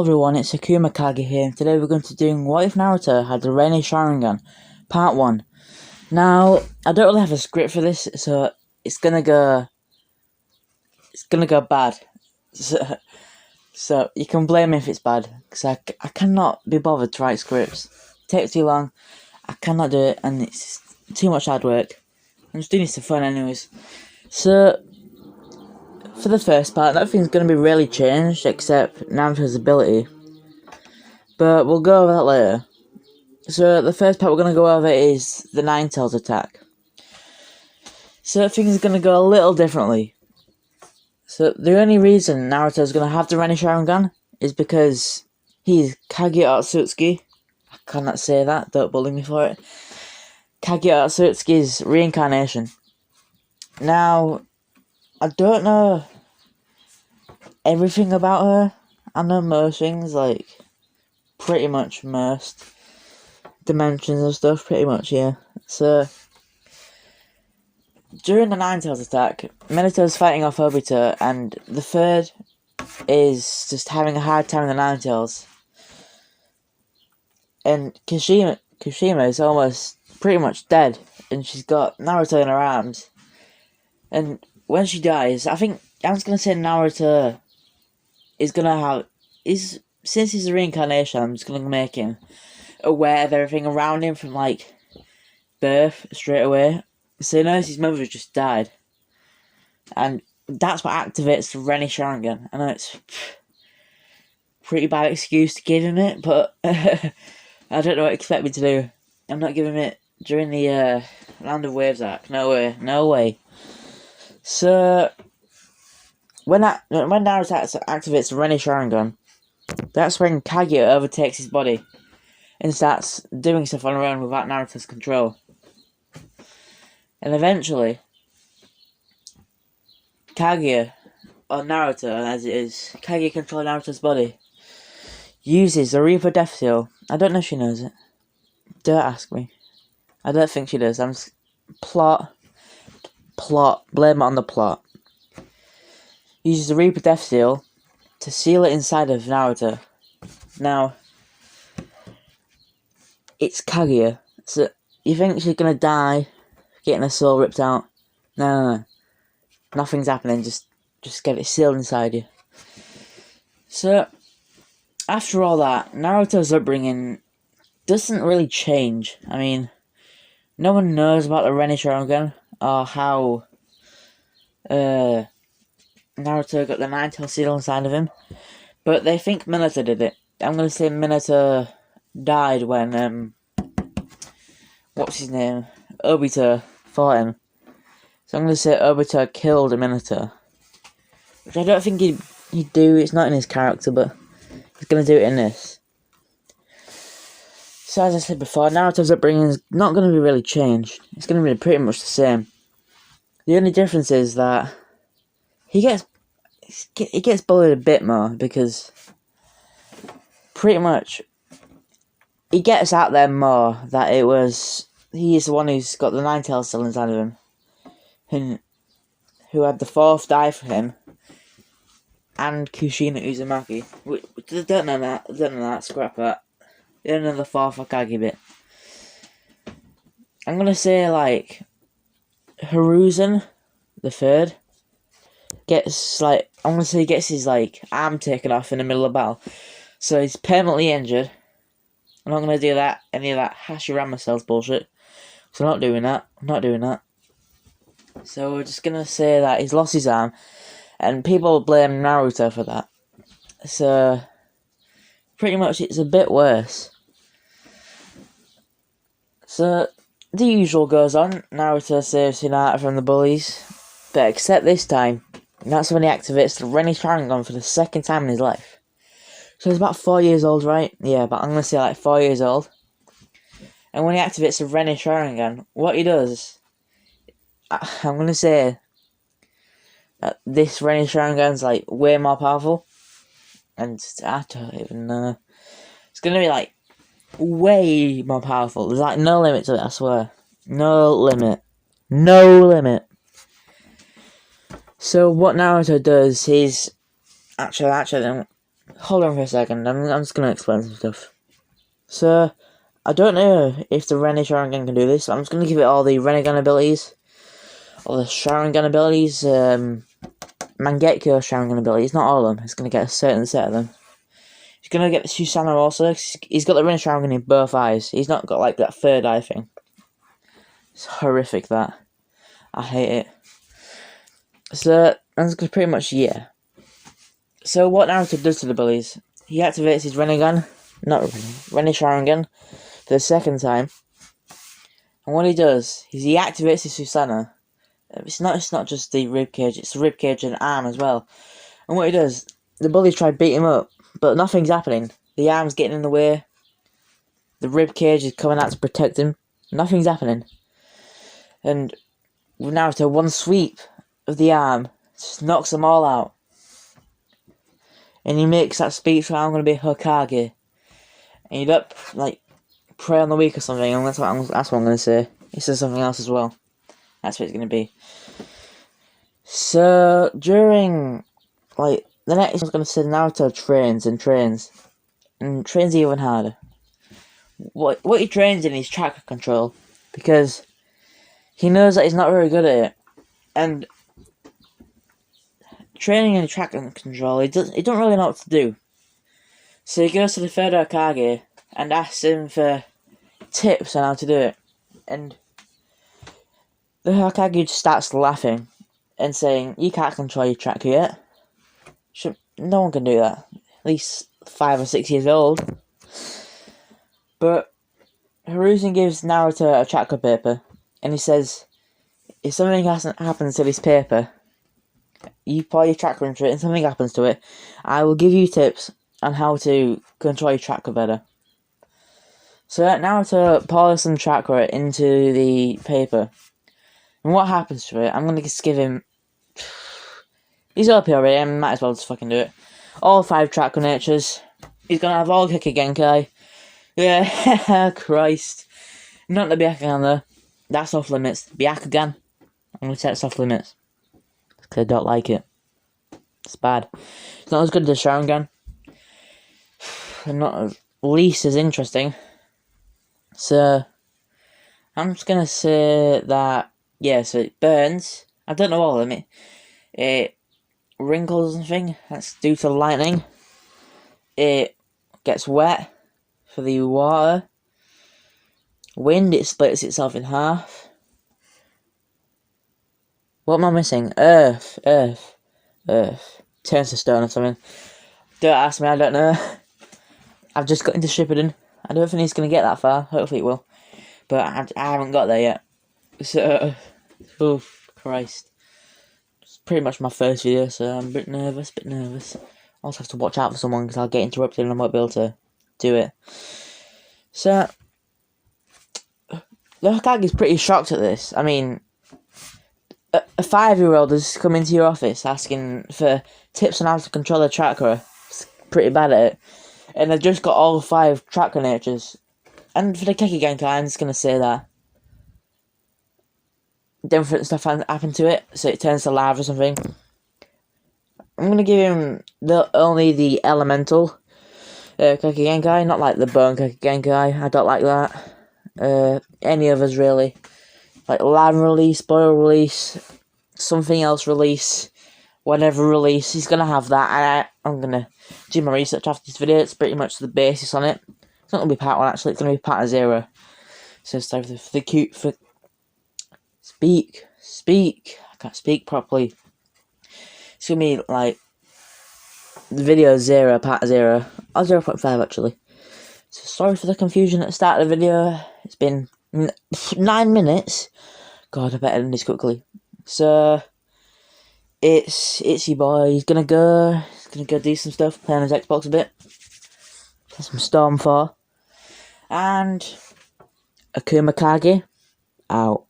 everyone, it's Akuma Kage here, and today we're going to be doing What If Naruto Had the Rinne Sharingan, Part 1. Now, I don't really have a script for this, so it's gonna go bad. So you can blame me if it's bad, because I cannot be bothered to write scripts. It takes too long, I cannot do it, and it's too much hard work. I'm just doing this for fun anyways. So, for the first part, nothing's going to be really changed except Naruto's ability. But we'll go over that later. So the first part we're going to go over is the Nine Tails attack. So things are going to go a little differently. So the only reason Naruto's going to have the Rinne Sharingan is because he's Kage Otsutsuki. I cannot say that, don't bully me for it. Kage Otsutsuki's reincarnation. Now, I don't know everything about her. I know most things, like pretty much most dimensions and stuff, pretty much, yeah. So, during the Nine Tails attack, Minato's fighting off Obito, and the third is just having a hard time with the Nine Tails. And Kushima is almost pretty much dead, and she's got Naruto in her arms. And when she dies, I think I'm just gonna say Naruto is gonna have since he's a reincarnation, I'm just gonna make him aware of everything around him from like birth straight away. So he knows his mother has just died, and that's what activates the Rinne Sharingan. I know it's a pretty bad excuse to give him it, but I don't know what you expect me to do. I'm not giving it during the Land of Waves arc. No way, no way. So, when Naruto activates the Rinne Sharingan, that's when Kage overtakes his body and starts doing stuff on her own without Naruto's control. And eventually, Kage, or Naruto as it is, Kage controls Naruto's body, uses the Reaper Death Seal. I don't know if she knows it. Don't ask me. I don't think she does. I'm just plot, blame it on the plot. Uses the Reaper Death Seal to seal it inside of Naruto. Now, it's Kaguya, so you think she's gonna die, getting her soul ripped out? No. Nothing's happening, just get it sealed inside you. So, after all that, Naruto's upbringing doesn't really change. I mean, no one knows about the Rinne Sharingan, or how Naruto got the Nine Tails seal inside of him, but they think Minato did it. I'm gonna say Minato died when what's his name? Obito fought him. So I'm gonna say Obito killed Minato, which I don't think he'd do. It's not in his character, but he's gonna do it in this. So as I said before, Naruto's upbringing is not gonna be really changed. It's gonna be pretty much the same. The only difference is that he gets bullied a bit more, because pretty much he gets out there more that he is the one who's got the Nine Tails still inside of him, and who had the fourth die for him, and Kushina Uzumaki. Don't know that, scrap that. Don't know the fourth Hokage bit. I'm gonna say like Hiruzen, the third, gets his like arm taken off in the middle of battle, so he's permanently injured. I'm not gonna do that, any of that Hashirama cells bullshit. So I'm not doing that. So we're just gonna say that he's lost his arm, and people blame Naruto for that. So pretty much it's a bit worse. So the usual goes on. Naruto saves Hinata from the bullies, but except this time, that's when he activates the Rinne Sharingan for the second time in his life. So he's about 4 years old, right? Yeah, but I'm gonna say like 4 years old. And when he activates the Rinne Sharingan, what he does, I'm gonna say that this Rinne Sharingan's like way more powerful. And I don't even know. It's gonna be like way more powerful. There's like no limit to it, I swear. No limit. So what Naruto does is actually hold on for a second. I'm just gonna explain some stuff. So, I don't know if the Rinne Sharingan can do this. I'm just gonna give it all the Rinnegan abilities, all the Sharingan abilities, Mangekyo Sharingan abilities. Not all of them. It's gonna get a certain set of them. He's gonna get the Susanoo also. He's got the Rinne Sharingan in both eyes. He's not got like that third eye thing. It's horrific that. I hate it. So that's pretty much yeah. So what Naruto does to the abilities? He activates his Rinnegan, not Rinne Sharingan, for the second time. And what he does is he activates his Susanoo. It's not just the ribcage, it's the ribcage and arm as well. And what he does, the bullies try to beat him up, but nothing's happening. The arm's getting in the way. The ribcage is coming out to protect him. Nothing's happening. And with Naruto, one sweep of the arm just knocks them all out. And he makes that speech where I'm going to be Hokage. And you don't, like, pray on the weak or something, and that's what I'm going to say. He says something else as well. That's what it's going to be. So, during, like, the next one's going to say Naruto trains. And trains even harder. What he trains in is chakra control. Because he knows that he's not very good at it. And training in chakra control, he don't really know what to do. So he goes to the third Hokage and asks him for tips on how to do it. And the Hokage just starts laughing and saying, "You can't control your chakra yet. No one can do that. At least 5 or 6 years old." But Hiruzen gives Naruto a chakra paper, and he says, if something happens to this paper, you pour your chakra into it and something happens to it, I will give you tips on how to control your chakra better. So Naruto pours some chakra into the paper. And what happens to it, I'm going to just give him... He's OP already, I might as well just fucking do it. All 5 chakra natures. He's going to have all Genkai. Yeah, Christ. Not the Byakugan though. That's off limits. Byakugan, I'm going to set off limits. Because I don't like it. It's bad. It's not as good as the Sharingan. And not at least as interesting. So, I'm just going to say that, yeah, so it burns. I don't know all of them. It wrinkles and thing. That's due to lightning. It gets wet for the water. Wind, it splits itself in half. What am I missing? Earth. Turns to stone or something. Don't ask me, I don't know. I've just got into Shippuden. I don't think it's going to get that far. Hopefully it will. But I haven't got there yet. So, oh, Christ. It's pretty much my first video, so I'm a bit nervous. I also have to watch out for someone because I'll get interrupted and I won't be able to do it. So, the Hokage's pretty shocked at this. I mean, a 5-year-old has come into your office asking for tips on how to control their chakra. It's pretty bad at it. And they've just got all 5 chakra natures. And for the Keki Genkai, I'm just going to say that different stuff happened to it, so it turns to lava or something. I'm going to give him only the elemental Keki Genkai, not like the bone Keki Genkai. I don't like that. Any others really. Like lava release, boil release, something else release, whatever release. He's going to have that. I'm going to do my research after this video. It's pretty much the basis on it. It's not going to be part 1 actually, it's going to be part 0. So it's time for the cute... Speak. I can't speak properly. It's going to be like... The video 0, part 0. Or 0.5 actually. So sorry for the confusion at the start of the video. It's been 9 minutes. God, I better end this quickly. So... It's your boy. He's gonna go do some stuff, play on his Xbox a bit. Play some Storm 4. And Akuma Kage out.